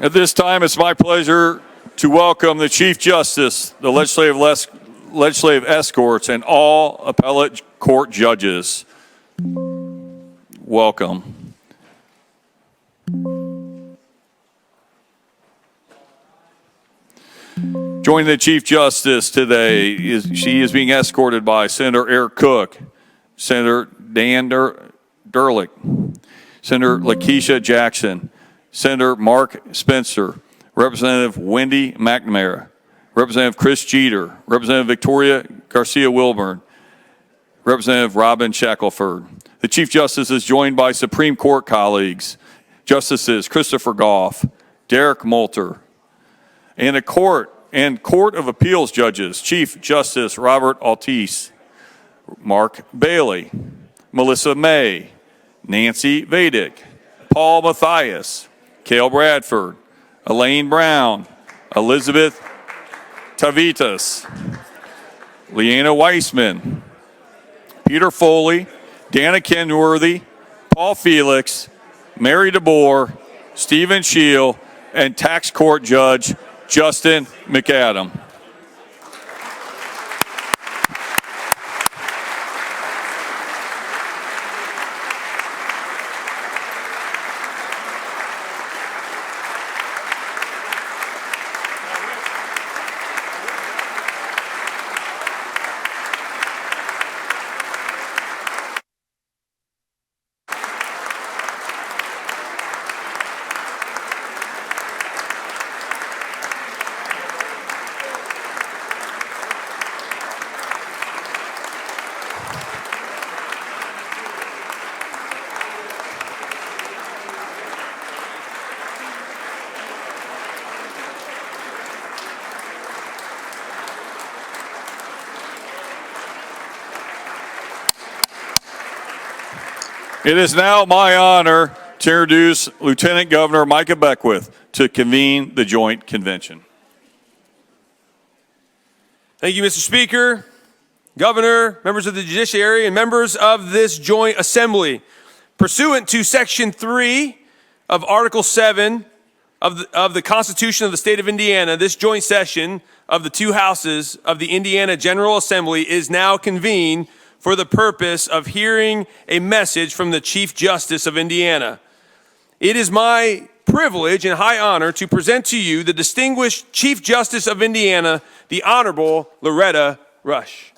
At this time, it's my pleasure to welcome the Chief Justice, the legislative escorts, and all appellate court judges. Welcome. Joining the Chief Justice today, she is being escorted by Senator Eric Cook, Senator Dan Durlick, Senator Lakeisha Jackson, Senator Mark Spencer, Representative Wendy McNamara, Representative Chris Jeter, Representative Victoria Garcia Wilburn, Representative Robin Shackelford. The Chief Justice is joined by Supreme Court colleagues, Justices Christopher Goff, Derek Molter, and Court of Appeals judges, Chief Justice Robert Altice, Mark Bailey, Melissa May, Nancy Vadic, Paul Mathias, Cale Bradford, Elaine Brown, Elizabeth Tavitas, Leanna Weissman, Peter Foley, Dana Kenworthy, Paul Felix, Mary DeBoer, Stephen Scheel, and Tax Court Judge Justin McAdam. It is now my honor to introduce Lieutenant Governor Micah Beckwith to convene the joint convention. Thank you, Mr. Speaker, Governor, members of the Judiciary, and members of this joint assembly. Pursuant to Section 3 of Article 7 of the Constitution of the State of Indiana, this joint session of the two houses of the Indiana General Assembly is now convened for the purpose of hearing a message from the Chief Justice of Indiana. It is my privilege and high honor to present to you the distinguished Chief Justice of Indiana, the Honorable Loretta Rush.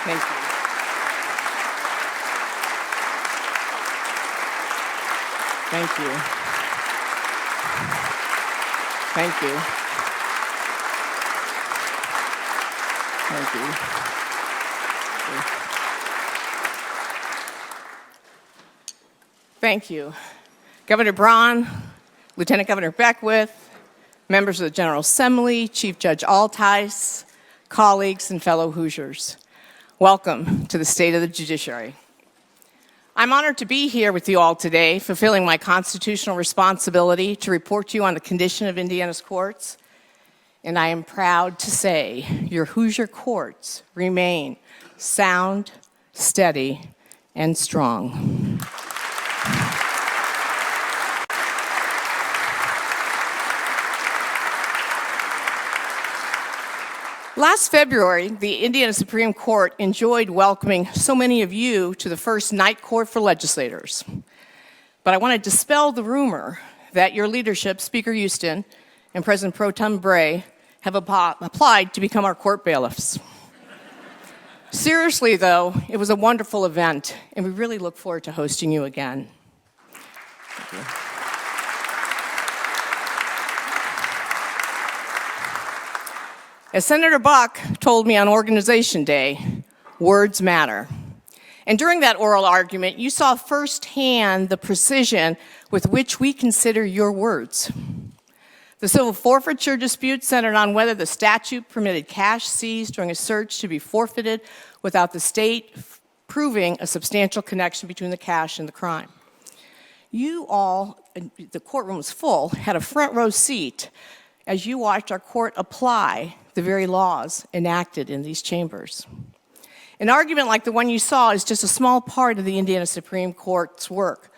Thank you. Thank you. Thank you. Thank you. Thank you. Governor Braun, Lieutenant Governor Beckwith, members of the General Assembly, Chief Judge Altice, colleagues, and fellow Hoosiers. Welcome to the State of the Judiciary. I'm honored to be here with you all today, fulfilling my constitutional responsibility to report to you on the condition of Indiana's courts. And I am proud to say your Hoosier courts remain sound, steady, and strong. Last February, the Indiana Supreme Court enjoyed welcoming so many of you to the first night court for legislators. But I want to dispel the rumor that your leadership, Speaker Houston and President Pro Tem Bray, have applied to become our court bailiffs. Seriously, though, it was a wonderful event, and we really look forward to hosting you again. Thank you. As Senator Buck told me on Organization Day, words matter. And during that oral argument, you saw firsthand the precision with which we consider your words. The civil forfeiture dispute centered on whether the statute permitted cash seized during a search to be forfeited without the state proving a substantial connection between the cash and the crime. You all, the courtroom was full, had a front row seat as you watched our court apply the very laws enacted in these chambers. An argument like the one you saw is just a small part of the Indiana Supreme Court's work.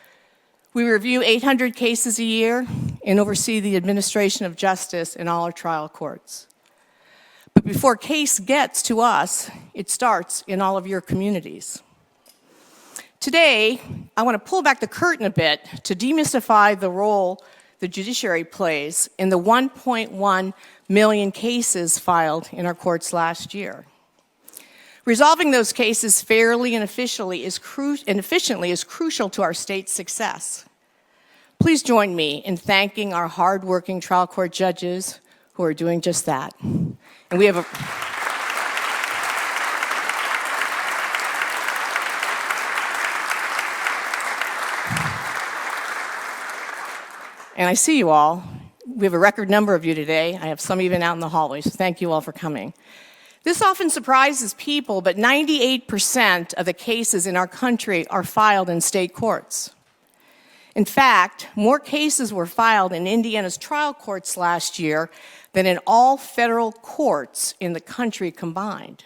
We review 800 cases a year and oversee the administration of justice in all our trial courts. But before a case gets to us, it starts in all of your communities. Today, I want to pull back the curtain a bit to demystify the role the judiciary plays in the 1.1 million cases filed in our courts last year. Resolving those cases fairly and efficiently is crucial to our state's success. Please join me in thanking our hardworking trial court judges who are doing just that. And we have a... And I see you all. We have a record number of you today. I have some even out in the hallway, so thank you all for coming. This often surprises people, but 98% of the cases in our country are filed in state courts. In fact, more cases were filed in Indiana's trial courts last year than in all federal courts in the country combined.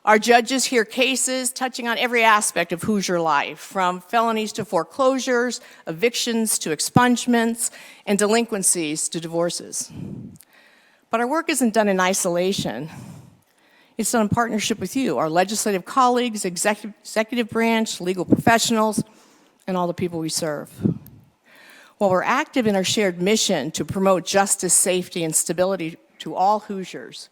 Our judges hear cases touching on every aspect of Hoosier life, from felonies to foreclosures, evictions to expungements, and delinquencies to divorces. But our work isn't done in isolation. It's done in partnership with you, our legislative colleagues, executive branch, legal professionals, and all the people we serve. While we're active in our shared mission to promote justice, safety, and stability to all Hoosiers,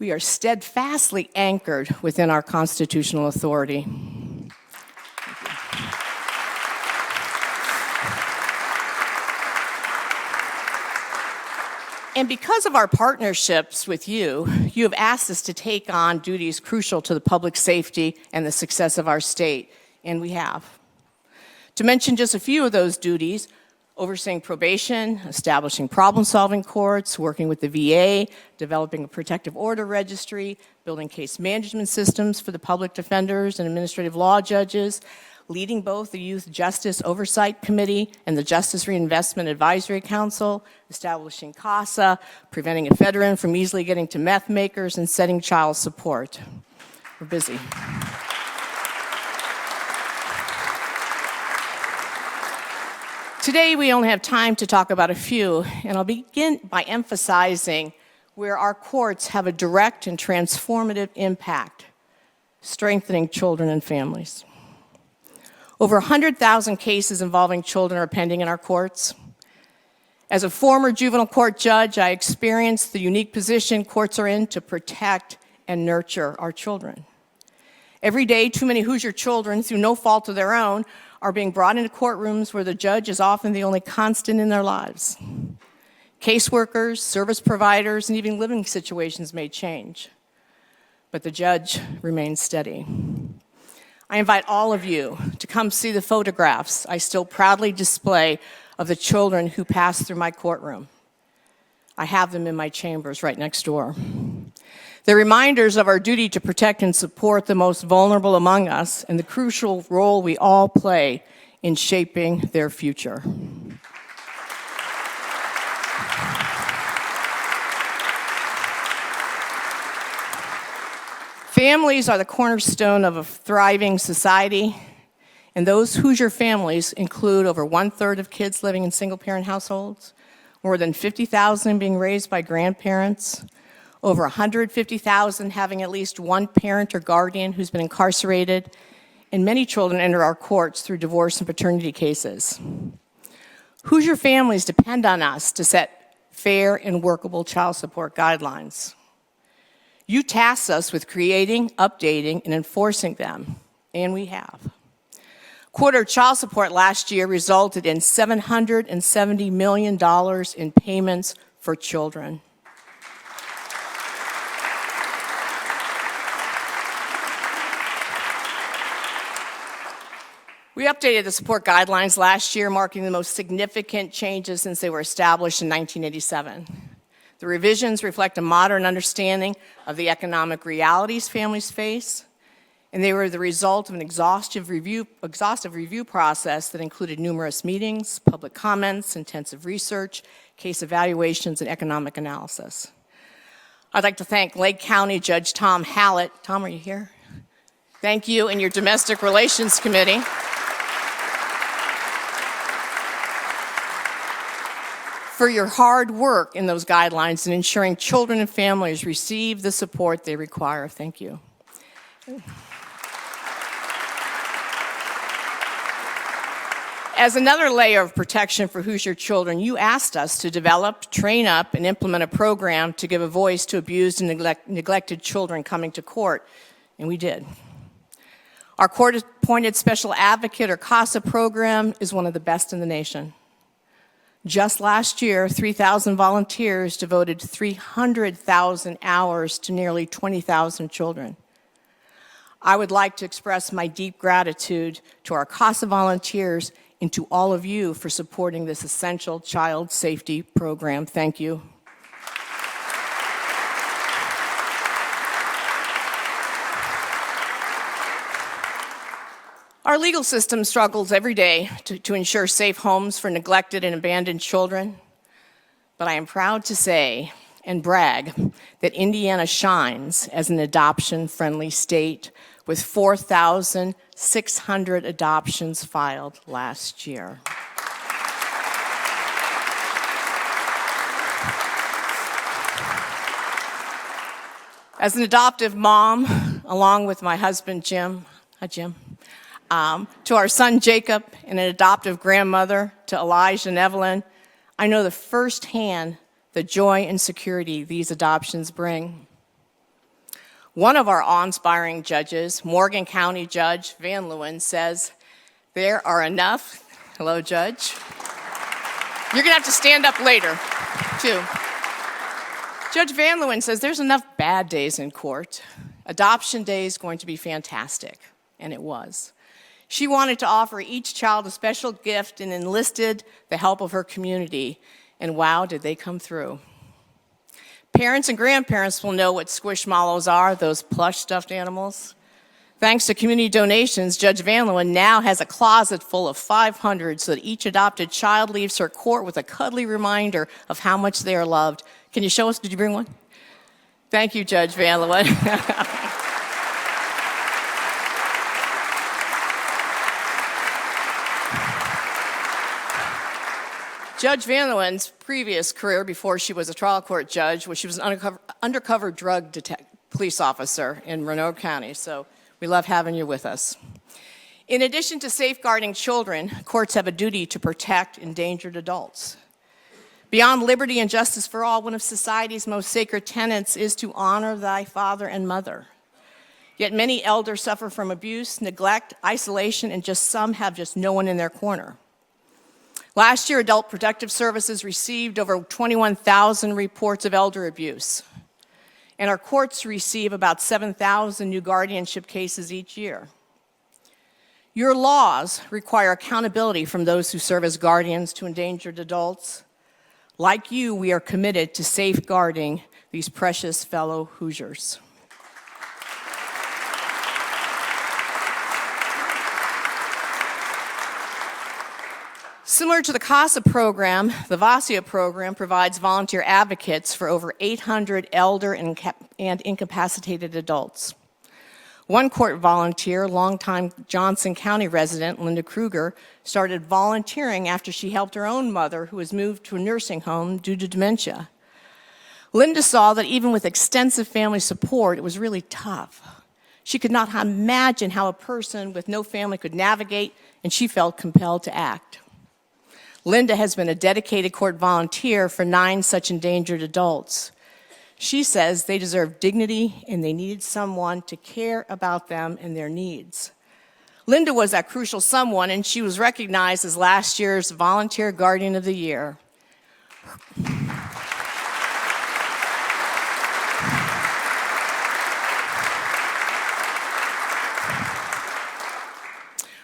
we are steadfastly anchored within our constitutional authority. And because of our partnerships with you, you have asked us to take on duties crucial to the public safety and the success of our state, and we have. To mention just a few of those duties, overseeing probation, establishing problem-solving courts, working with the VA, developing a protective order registry, building case management systems for the public defenders and administrative law judges, leading both the Youth Justice Oversight Committee and the Justice Reinvestment Advisory Council, establishing CASA, preventing a veteran from easily getting to meth makers, and setting child support. We're busy. Today, we only have time to talk about a few, and I'll begin by emphasizing where our courts have a direct and transformative impact, strengthening children and families. Over 100,000 cases involving children are pending in our courts. As a former juvenile court judge, I experienced the unique position courts are in to protect and nurture our children. Every day, too many Hoosier children, through no fault of their own, are being brought into courtrooms where the judge is often the only constant in their lives. Caseworkers, service providers, and even living situations may change, but the judge remains steady. I invite all of you to come see the photographs I still proudly display of the children who pass through my courtroom. I have them in my chambers right next door. They're reminders of our duty to protect and support the most vulnerable among us and the crucial role we all play in shaping their future. Families are the cornerstone of a thriving society, and those Hoosier families include over 1/3 of kids living in single-parent households, more than 50,000 being raised by grandparents, over 150,000 having at least one parent or guardian who's been incarcerated, and many children enter our courts through divorce and paternity cases. Hoosier families depend on us to set fair and workable child support guidelines. You tasked us with creating, updating, and enforcing them, and we have. Quarter child support last year resulted in $770 million in payments for children. We updated the support guidelines last year, marking the most significant changes since they were established in 1987. The revisions reflect a modern understanding of the economic realities families face and they were the result of an exhaustive review process that included numerous meetings, public comments, intensive research, case evaluations, and economic analysis. I'd like to thank Lake County Judge Tom Hallett. Tom, are you here? Thank you and your Domestic Relations Committee for your hard work in those guidelines and ensuring children and families receive the support they require. Thank you. As another layer of protection for Hoosier children, you asked us to develop, train up, and implement a program to give a voice to abused and neglected children coming to court, and we did. Our court-appointed special advocate, or CASA program, is one of the best in the nation. Just last year, 3,000 volunteers devoted 300,000 hours to nearly 20,000 children. I would like to express my deep gratitude to our CASA volunteers and to all of you for supporting this essential child safety program. Thank you. Our legal system struggles every day to ensure safe homes for neglected and abandoned children. But I am proud to say and brag that Indiana shines as an adoption-friendly state with 4,600 adoptions filed last year. As an adoptive mom, along with my husband, Jim, hi, Jim, to our son, Jacob, and an adoptive grandmother, to Elijah and Evelyn, I know the firsthand the joy and security these adoptions bring. One of our awe-inspiring judges, Morgan County Judge Van Leeuwen, says, there are enough, hello, Judge. You're gonna have to stand up later, too. Judge Van Leeuwen says there's enough bad days in court. Adoption Day is going to be fantastic, and it was. She wanted to offer each child a special gift and enlisted the help of her community, and wow, did they come through. Parents and grandparents will know what squishmallows are, those plush stuffed animals. Thanks to community donations, Judge Van Leeuwen now has a closet full of 500 so that each adopted child leaves her court with a cuddly reminder of how much they are loved. Can you show us? Did you bring one? Thank you, Judge Van Leeuwen. Judge Van Leeuwen's previous career before she was a trial court judge was she was an undercover drug police officer in Roanoke County, so we love having you with us. In addition to safeguarding children, courts have a duty to protect endangered adults. Beyond liberty and justice for all, one of society's most sacred tenets is to honor thy father and mother. Yet many elders suffer from abuse, neglect, isolation, and some have just no one in their corner. Last year, Adult Protective Services received over 21,000 reports of elder abuse, and our courts receive about 7,000 new guardianship cases each year. Your laws require accountability from those who serve as guardians to endangered adults. Like you, we are committed to safeguarding these precious fellow Hoosiers. Similar to the CASA program, the VASIA program provides volunteer advocates for over 800 elder and incapacitated adults. One court volunteer, longtime Johnson County resident Linda Kruger, started volunteering after she helped her own mother, who was moved to a nursing home due to dementia. Linda saw that even with extensive family support, it was really tough. She could not imagine how a person with no family could navigate, and she felt compelled to act. Linda has been a dedicated court volunteer for 9 such endangered adults. She says they deserve dignity and they needed someone to care about them and their needs. Linda was that crucial someone, and she was recognized as last year's Volunteer Guardian of the Year.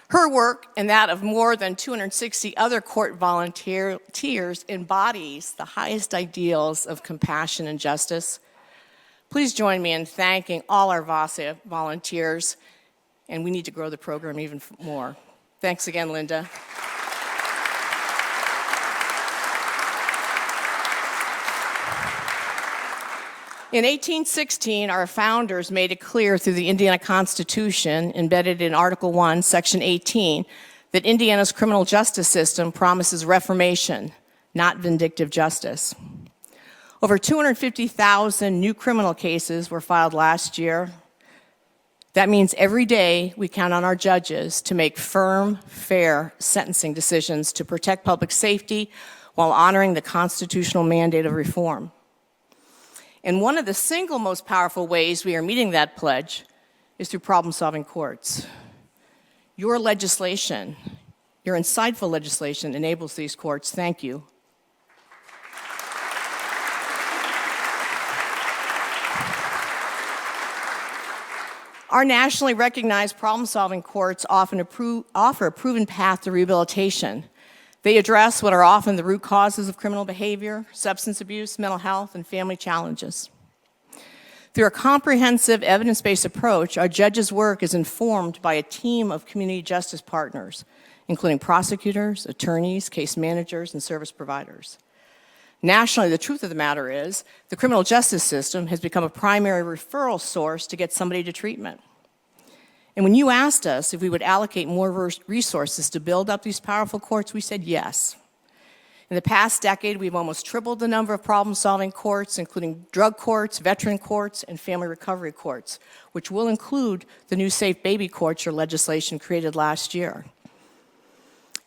Her work and that of more than 260 other court volunteers embodies the highest ideals of compassion and justice. Please join me in thanking all our VASA volunteers and we need to grow the program even more. Thanks again, Linda. In 1816, our founders made it clear through the Indiana Constitution, embedded in Article 1, Section 18, that Indiana's criminal justice system promises reformation, not vindictive justice. Over 250,000 new criminal cases were filed last year. That means every day we count on our judges to make firm, fair sentencing decisions to protect public safety while honoring the constitutional mandate of reform. And one of the single most powerful ways we are meeting that pledge is through problem-solving courts. Your legislation, your insightful legislation, enables these courts. Thank you. Our nationally recognized problem-solving courts often offer a proven path to rehabilitation. They address what are often the root causes of criminal behavior, substance abuse, mental health, and family challenges. Through a comprehensive, evidence-based approach, our judges' work is informed by a team of community justice partners, including prosecutors, attorneys, case managers, and service providers. Nationally, the truth of the matter is the criminal justice system has become a primary referral source to get somebody to treatment. And when you asked us if we would allocate more resources to build up these powerful courts, we said yes. In the past decade, we've almost tripled the number of problem-solving courts, including drug courts, veteran courts, and family recovery courts, which will include the new Safe Baby Courts or legislation created last year.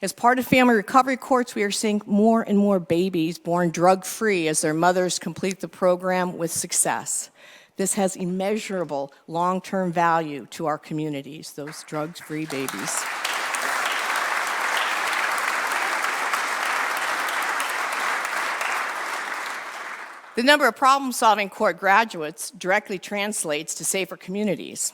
As part of family recovery courts, we are seeing more and more babies born drug-free as their mothers complete the program with success. This has immeasurable long-term value to our communities, those drug-free babies. The number of problem-solving court graduates directly translates to safer communities.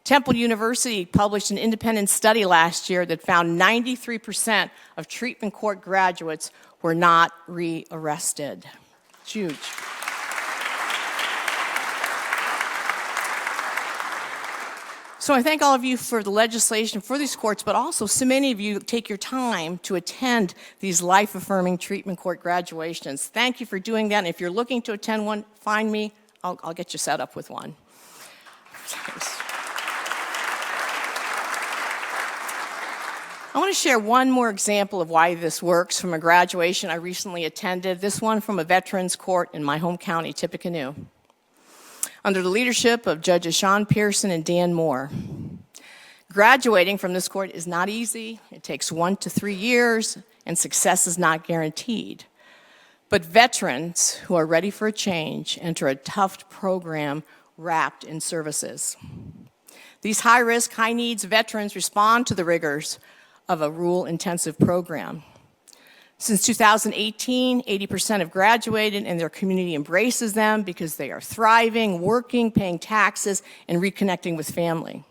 Temple University published an independent study last year that found 93% of treatment court graduates were not rearrested. It's huge. So I thank all of you for the legislation for these courts, but also so many of you take your time to attend these life-affirming treatment court graduations. Thank you for doing that. And if you're looking to attend one, find me. I'll get you set up with one. I want to share one more example of why this works from a graduation I recently attended, this one from a veterans court in my home county, Tippecanoe, under the leadership of Judges Sean Pearson and Dan Moore. Graduating from this court is not easy. It takes 1 to 3 years, and success is not guaranteed. But veterans who are ready for a change enter a tough program wrapped in services. These high-risk, high-needs veterans respond to the rigors of a rule-intensive program. Since 2018, 80% have graduated, and their community embraces them because they are thriving, working, paying taxes, and reconnecting with family.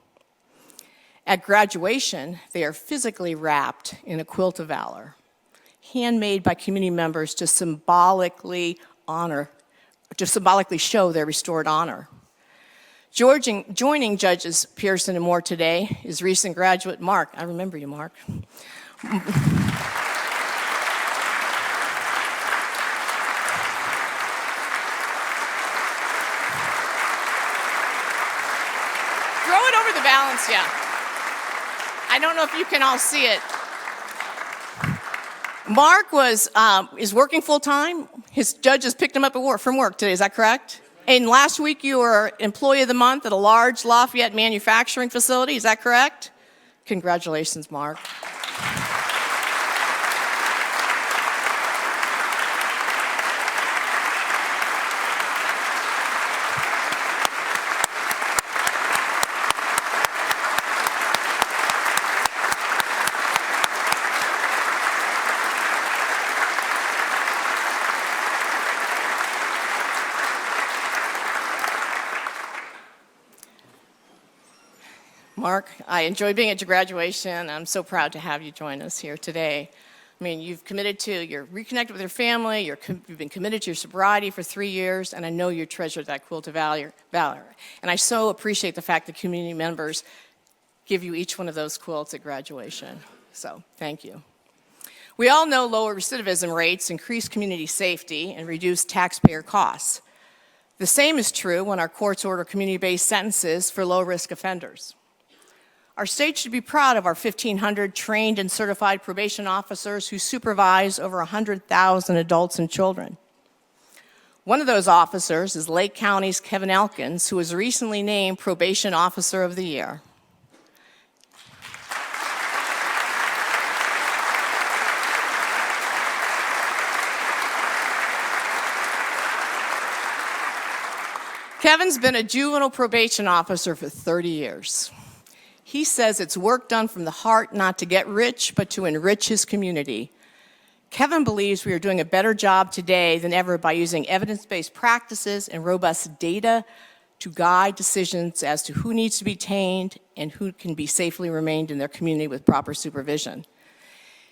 At graduation, they are physically wrapped in a quilt of valor, handmade by community members to symbolically show their restored honor. Joining Judges Pearson and Moore today is recent graduate Mark. I remember you, Mark. Balance, yeah. I don't know if you can all see it. Mark is working full-time. His judges picked him up from work today, is that correct? And last week you were Employee of the Month at a large Lafayette manufacturing facility, is that correct? Congratulations, Mark. Mark, I enjoyed being at your graduation. I'm so proud to have you join us here today. I mean, you're reconnected with your family, you've been committed to your sobriety for 3 years, and I know you treasured that quilt of valor. And I so appreciate the fact that community members give you each one of those quilts at graduation. So thank you. We all know lower recidivism rates increase community safety and reduce taxpayer costs. The same is true when our courts order community-based sentences for low-risk offenders. Our state should be proud of our 1,500 trained and certified probation officers who supervise over 100,000 adults and children. One of those officers is Lake County's Kevin Elkins, who was recently named Probation Officer of the Year. Kevin's been a juvenile probation officer for 30 years. He says it's work done from the heart not to get rich, but to enrich his community. Kevin believes we are doing a better job today than ever by using evidence-based practices and robust data to guide decisions as to who needs to be detained and who can be safely remained in their community with proper supervision.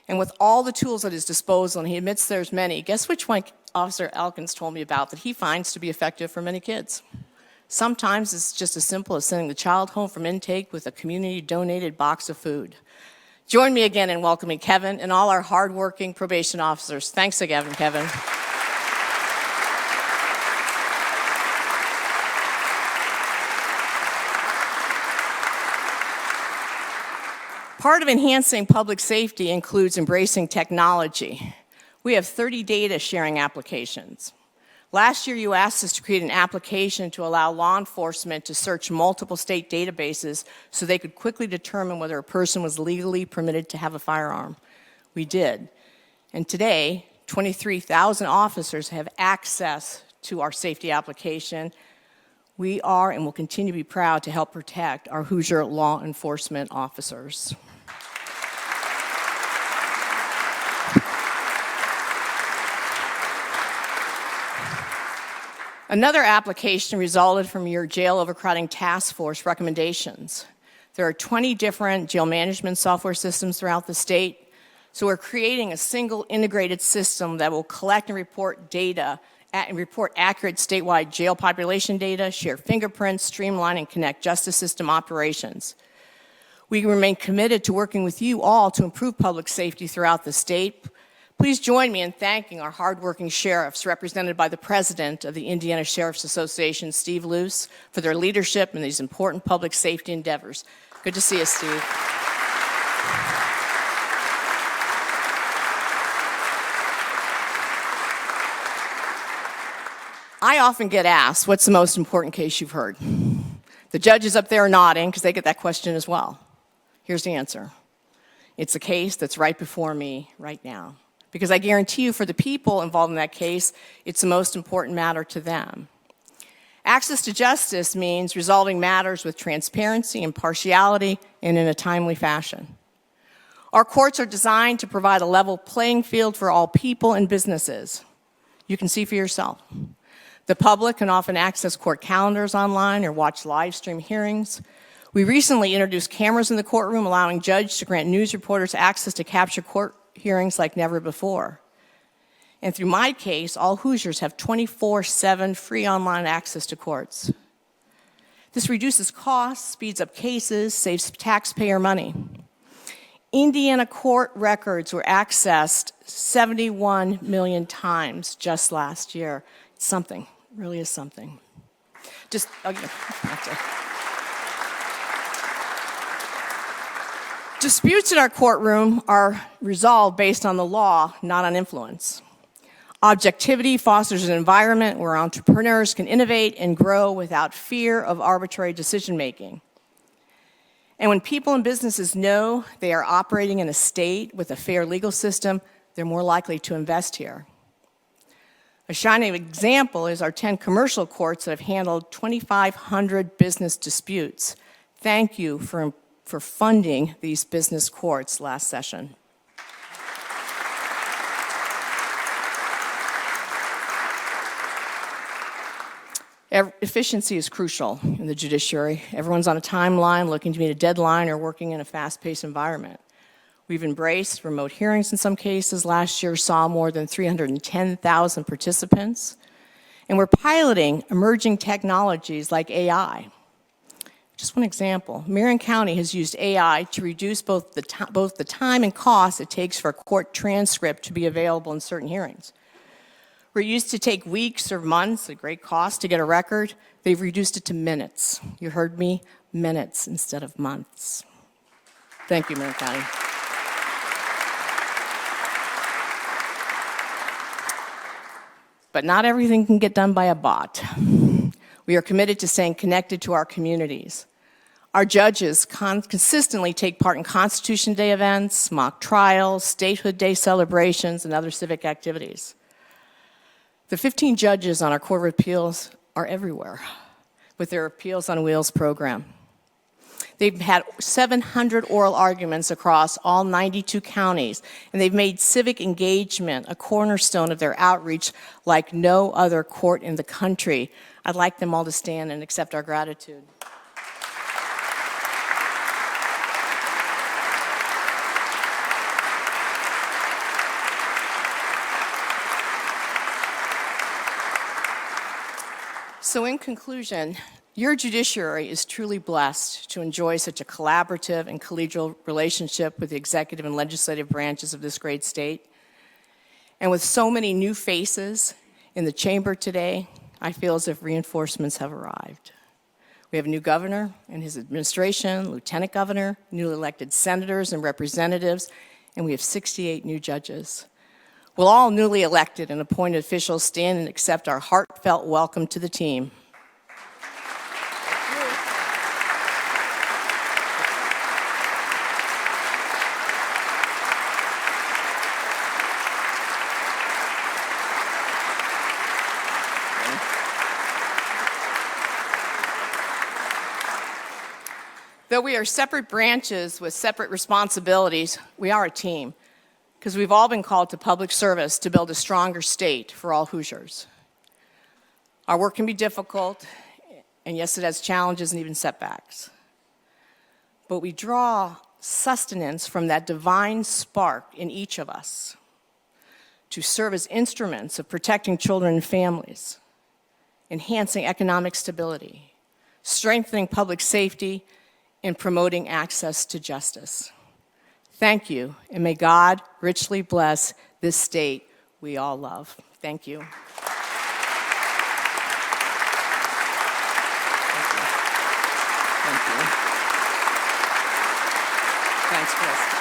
And with all the tools at his disposal, and he admits there's many, guess which one Officer Elkins told me about that he finds to be effective for many kids? Sometimes it's just as simple as sending the child home from intake with a community-donated box of food. Join me again in welcoming Kevin and all our hardworking probation officers. Thanks again, Kevin. Part of enhancing public safety includes embracing technology. We have 30 data sharing applications. Last year, you asked us to create an application to allow law enforcement to search multiple state databases so they could quickly determine whether a person was legally permitted to have a firearm. We did. And today, 23,000 officers have access to our safety application. We are and will continue to be proud to help protect our Hoosier law enforcement officers. Another application resulted from your jail overcrowding task force recommendations. There are 20 different jail management software systems throughout the state, so we're creating a single integrated system that will collect and report data and report accurate statewide jail population data, share fingerprints, streamline and connect justice system operations. We remain committed to working with you all to improve public safety throughout the state. Please join me in thanking our hardworking sheriffs, represented by the president of the Indiana Sheriff's Association, Steve Luce, for their leadership in these important public safety endeavors. Good to see you, Steve. I often get asked, what's the most important case you've heard? The judges up there are nodding because they get that question as well. Here's the answer. It's a case that's right before me right now. Because I guarantee you, for the people involved in that case, it's the most important matter to them. Access to justice means resolving matters with transparency, impartiality, and in a timely fashion. Our courts are designed to provide a level playing field for all people and businesses. You can see for yourself. The public can often access court calendars online or watch live stream hearings. We recently introduced cameras in the courtroom, allowing judges to grant news reporters access to capture court hearings like never before. And through my case, all Hoosiers have 24/7 free online access to courts. This reduces costs, speeds up cases, saves taxpayer money. Indiana court records were accessed 71 million times just last year. It's something, it really is something. Disputes in our courtroom are resolved based on the law, not on influence. Objectivity fosters an environment where entrepreneurs can innovate and grow without fear of arbitrary decision-making. And when people and businesses know they are operating in a state with a fair legal system, they're more likely to invest here. A shining example is our 10 commercial courts that have handled 2,500 business disputes. Thank you for funding these business courts last session. Efficiency is crucial in the judiciary. Everyone's on a timeline, looking to meet a deadline, or working in a fast-paced environment. We've embraced remote hearings in some cases. Last year saw more than 310,000 participants. And we're piloting emerging technologies like AI Just one example, Marion County has used AI to reduce both the time and cost it takes for a court transcript to be available in certain hearings. Where it used to take weeks or months at great cost to get a record, they've reduced it to minutes. You heard me, minutes instead of months. Thank you, Marion County. But not everything can get done by a bot. We are committed to staying connected to our communities. Our judges consistently take part in Constitution Day events, mock trials, Statehood Day celebrations, and other civic activities. The 15 judges on our Court of Appeals are everywhere with their Appeals on Wheels program. They've had 700 oral arguments across all 92 counties, and they've made civic engagement a cornerstone of their outreach like no other court in the country. I'd like them all to stand and accept our gratitude. So in conclusion, your judiciary is truly blessed to enjoy such a collaborative and collegial relationship with the executive and legislative branches of this great state. And with so many new faces in the chamber today, I feel as if reinforcements have arrived. We have a new governor and his administration, lieutenant governor, newly elected senators and representatives, and we have 68 new judges. Will all newly elected and appointed officials stand and accept our heartfelt welcome to the team? Though we are separate branches with separate responsibilities, we are a team, because we've all been called to public service to build a stronger state for all Hoosiers. Our work can be difficult, and yes, it has challenges and even setbacks. But we draw sustenance from that divine spark in each of us to serve as instruments of protecting children and families, enhancing economic stability, strengthening public safety, and promoting access to justice. Thank you, and may God richly bless this state we all love. Thank you. Thank you. Thanks, Chris.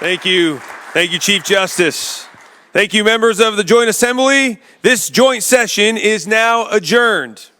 Thank you. Thank you, Chief Justice. Thank you, members of the Joint Assembly. This joint session is now adjourned.